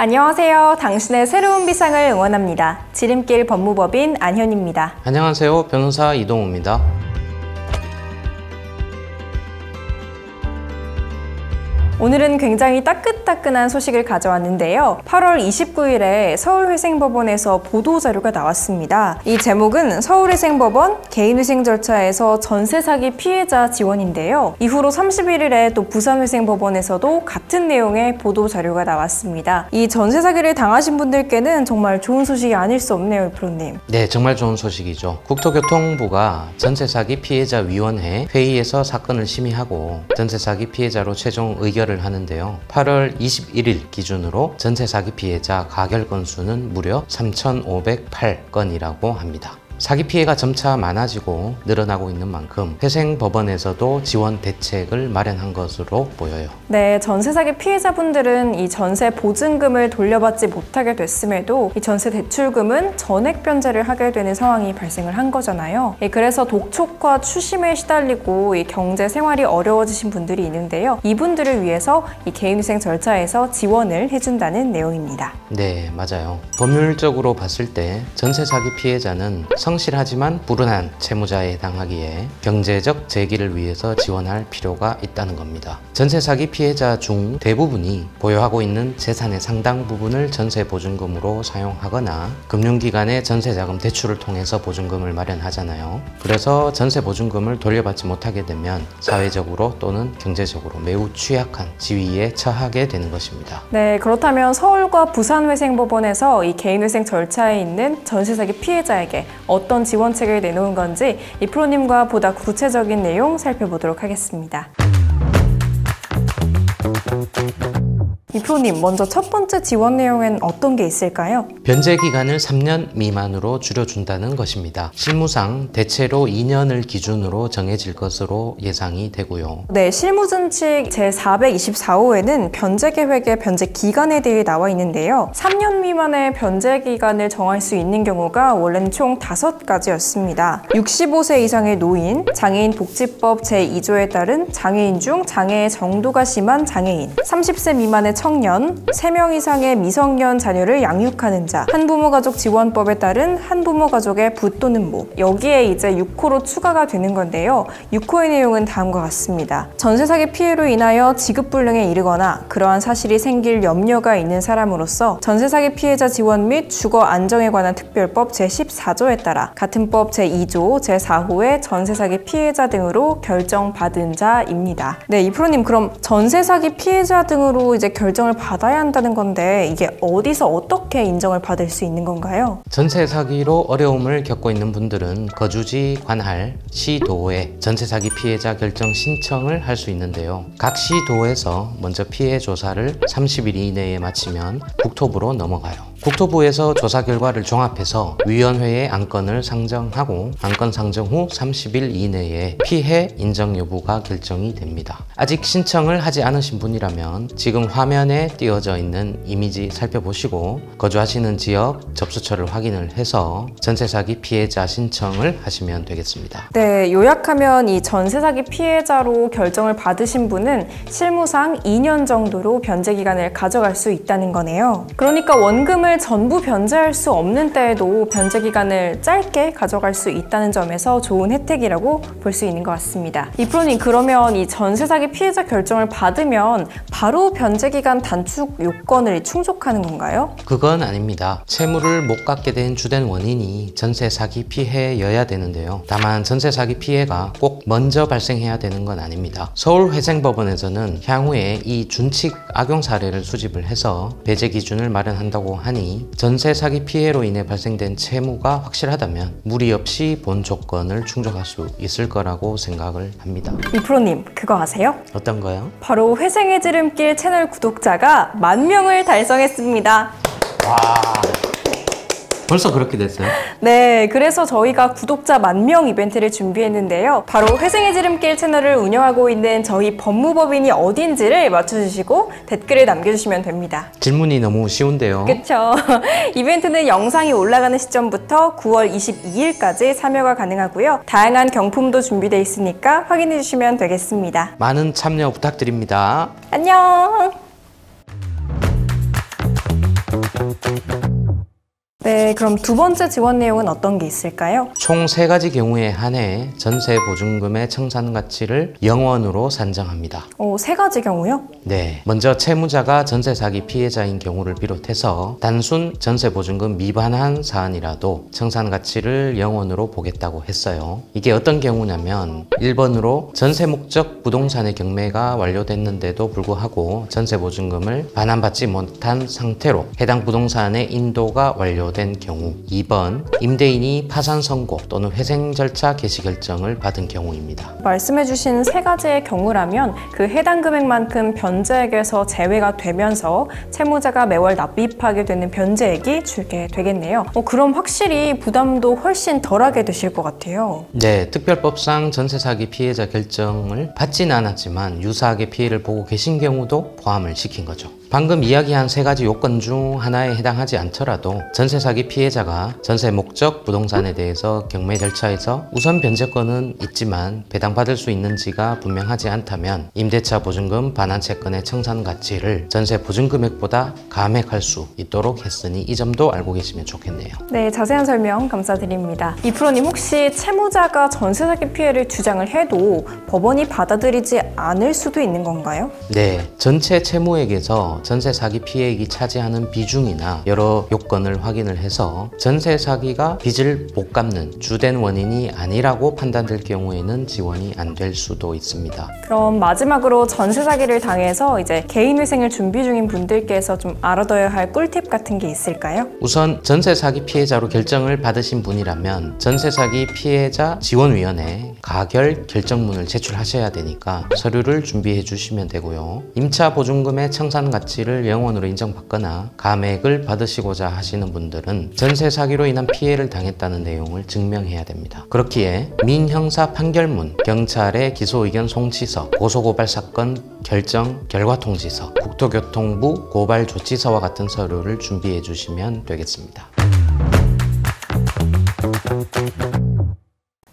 안녕하세요. 당신의 새로운 비상을 응원합니다. 지름길 법무법인 안현입니다. 안녕하세요. 변호사 이동우입니다. 오늘은 굉장히 따끈따끈한 소식을 가져왔는데요. 8월 29일에 서울회생법원에서 보도자료가 나왔습니다. 이 제목은 서울회생법원 개인위생 절차에서 전세사기 피해자 지원인데요. 이후로 31일에 또 부산회생법원에서도 같은 내용의 보도자료가 나왔습니다. 이 전세사기를 당하신 분들께는 정말 좋은 소식이 아닐 수 없네요, 프로님. 네, 정말 좋은 소식이죠. 국토교통부가 전세사기 피해자위원회 회의에서 사건을 심의하고 전세사기 피해자로 최종 의결 하는데요. 8월 21일 기준으로 전세사기 피해자 가결 건수는 무려 3,508건이라고 합니다. 사기 피해가 점차 많아지고 늘어나고 있는 만큼 회생법원에서도 지원 대책을 마련한 것으로 보여요. 네, 전세 사기 피해자분들은 이 전세 보증금을 돌려받지 못하게 됐음에도 이 전세 대출금은 전액 변제를 하게 되는 상황이 발생을 한 거잖아요. 그래서 독촉과 추심에 시달리고 이 경제 생활이 어려워지신 분들이 있는데요. 이분들을 위해서 이 개인위생 절차에서 지원을 해준다는 내용입니다. 네, 맞아요. 법률적으로 봤을 때 전세 사기 피해자는 성실하지만 불운한 채무자에 해당하기에 경제적 재기를 위해서 지원할 필요가 있다는 겁니다. 전세 사기 피해자 중 대부분이 보유하고 있는 재산의 상당 부분을 전세 보증금으로 사용하거나 금융기관의 전세자금 대출을 통해서 보증금을 마련하잖아요. 그래서 전세 보증금을 돌려받지 못하게 되면 사회적으로 또는 경제적으로 매우 취약한 지위에 처하게 되는 것입니다. 네, 그렇다면 서울과 부산회생법원에서 이 개인회생 절차에 있는 전세 사기 피해자에게 어떤 지원책을 내놓은 건지 이 프로님과 보다 구체적인 내용 살펴보도록 하겠습니다. 이 프로님, 먼저 첫 번째 지원 내용엔 어떤 게 있을까요? 변제 기간을 3년 미만으로 줄여준다는 것입니다. 실무상 대체로 2년을 기준으로 정해질 것으로 예상이 되고요. 네, 실무준칙 제424호에는 변제 계획의 변제 기간에 대해 나와 있는데요. 3년 미만의 변제 기간을 정할 수 있는 경우가 원래는 총 5가지였습니다. 65세 이상의 노인, 장애인 복지법 제2조에 따른 장애인 중 장애의 정도가 심한 장애인, 30세 미만의 청년, 3명 이상의 미성년 자녀를 양육하는 자, 한부모 가족 지원법에 따른 한부모 가족의 부 또는 모, 여기에 이제 6호로 추가가 되는 건데요. 6호의 내용은 다음과 같습니다. 전세 사기 피해로 인하여 지급불능에 이르거나 그러한 사실이 생길 염려가 있는 사람으로서 전세 사기 피해자 지원 및 주거 안정에 관한 특별법 제14조에 따라 같은 법 제2조 제4호의 전세 사기 피해자 등으로 결정받은 자입니다. 네, 이 프로님, 그럼 전세 사기 피해자 등으로 이제 결정을 받아야 한다는 건데 이게 어디서 어떻게 인정을 받을 수 있는 건가요? 전세 사기로 어려움을 겪고 있는 분들은 거주지 관할 시도에 전세 사기 피해자 결정 신청을 할 수 있는데요. 각 시도에서 먼저 피해 조사를 30일 이내에 마치면 국토부로 넘어가요. 국토부에서 조사 결과를 종합해서 위원회에 안건을 상정하고 안건 상정 후 30일 이내에 피해 인정 여부가 결정이 됩니다. 아직 신청을 하지 않으신 분이라면 지금 화면에 띄어져 있는 이미지 살펴보시고 거주하시는 지역 접수처를 확인을 해서 전세 사기 피해자 신청을 하시면 되겠습니다. 네, 요약하면 이 전세 사기 피해자로 결정을 받으신 분은 실무상 2년 정도로 변제 기간을 가져갈 수 있다는 거네요. 그러니까 원금을 전부 변제할 수 없는 때에도 변제 기간을 짧게 가져갈 수 있다는 점에서 좋은 혜택이라고 볼 수 있는 것 같습니다. 이 프로님, 그러면 이 전세 사기 피해자 결정을 받으면 바로 변제 기간 단축 요건을 충족하는 건가요? 그건 아닙니다. 채무를 못 갚게 된 주된 원인이 전세 사기 피해여야 되는데요. 다만 전세 사기 피해가 꼭 먼저 발생해야 되는 건 아닙니다. 서울회생법원에서는 향후에 이 준칙 악용 사례를 수집을 해서 배제 기준을 마련한다고 하니 전세 사기 피해로 인해 발생된 채무가 확실하다면 무리 없이 본 조건을 충족할 수 있을 거라고 생각을 합니다. 이 프로님, 그거 아세요? 어떤 거요? 바로 회생의 지름길 채널 구독자가 10,000명을 달성했습니다. 와, 벌써 그렇게 됐어요? 네, 그래서 저희가 구독자 10,000명 이벤트를 준비했는데요. 바로 회생의 지름길 채널을 운영하고 있는 저희 법무법인이 어딘지를 맞춰주시고 댓글을 남겨주시면 됩니다. 질문이 너무 쉬운데요. 그쵸? 이벤트는 영상이 올라가는 시점부터 9월 22일까지 참여가 가능하고요. 다양한 경품도 준비되어 있으니까 확인해주시면 되겠습니다. 많은 참여 부탁드립니다. 안녕! 네, 그럼 두 번째 지원 내용은 어떤 게 있을까요? 총 3가지 경우에 한해 전세 보증금의 청산 가치를 0원으로 산정합니다. 3가지 경우요? 네, 먼저 채무자가 전세 사기 피해자인 경우를 비롯해서 단순 전세 보증금 미반환 사안이라도 청산 가치를 0원으로 보겠다고 했어요. 이게 어떤 경우냐면 1번으로 전세 목적 부동산의 경매가 완료됐는데도 불구하고 전세 보증금을 반환받지 못한 상태로 해당 부동산의 인도가 완료된 경우, 2번 임대인이 파산 선고 또는 회생 절차 개시 결정을 받은 경우입니다. 말씀해주신 3가지의 경우라면 그 해당 금액만큼 변제액에서 제외가 되면서 채무자가 매월 납입하게 되는 변제액이 줄게 되겠네요. 그럼 확실히 부담도 훨씬 덜하게 되실 것 같아요. 네, 특별법상 전세 사기 피해자 결정을 받지는 않았지만 유사하게 피해를 보고 계신 경우도 포함을 시킨 거죠. 방금 이야기한 3가지 요건 중 하나에 해당하지 않더라도 전세 사기 피해자가 전세 목적 부동산에 대해서 경매 절차에서 우선 변제권은 있지만 배당받을 수 있는지가 분명하지 않다면 임대차 보증금 반환 채권의 청산 가치를 전세 보증금액보다 감액할 수 있도록 했으니 이 점도 알고 계시면 좋겠네요. 네, 자세한 설명 감사드립니다. 이프로님, 혹시 채무자가 전세 사기 피해를 주장을 해도 법원이 받아들이지 않을 수도 있는 건가요? 네, 전체 채무액에서 전세 사기 피해액이 차지하는 비중이나 여러 요건을 확인을 해서 전세 사기가 빚을 못 갚는 주된 원인이 아니라고 판단될 경우에는 지원이 안 될 수도 있습니다. 그럼 마지막으로 전세 사기를 당해서 이제 개인회생을 준비 중인 분들께서 좀 알아둬야 할 꿀팁 같은 게 있을까요? 우선 전세 사기 피해자로 결정을 받으신 분이라면 전세 사기 피해자 지원위원회에 가결 결정문을 제출하셔야 되니까 서류를 준비해 주시면 되고요. 임차 보증금의 청산 가치를 0원으로 인정받거나 감액을 받으시고자 하시는 분들은 전세 사기로 인한 피해를 당했다는 내용을 증명해야 됩니다. 그렇기에 민형사 판결문, 경찰의 기소 의견 송치서, 고소고발 사건 결정 결과 통지서, 국토교통부 고발 조치서와 같은 서류를 준비해 주시면 되겠습니다.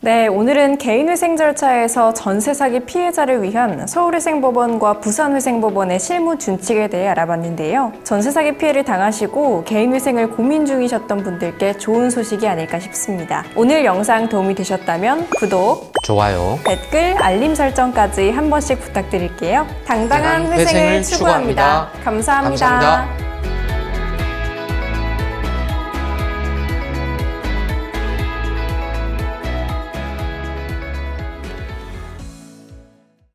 네, 오늘은 개인회생 절차에서 전세 사기 피해자를 위한 서울회생법원과 부산회생법원의 실무 준칙에 대해 알아봤는데요. 전세 사기 피해를 당하시고 개인회생을 고민 중이셨던 분들께 좋은 소식이 아닐까 싶습니다. 오늘 영상 도움이 되셨다면 구독, 좋아요, 댓글, 알림 설정까지 한 번씩 부탁드릴게요. 당당한 회생을 추구합니다. 감사합니다.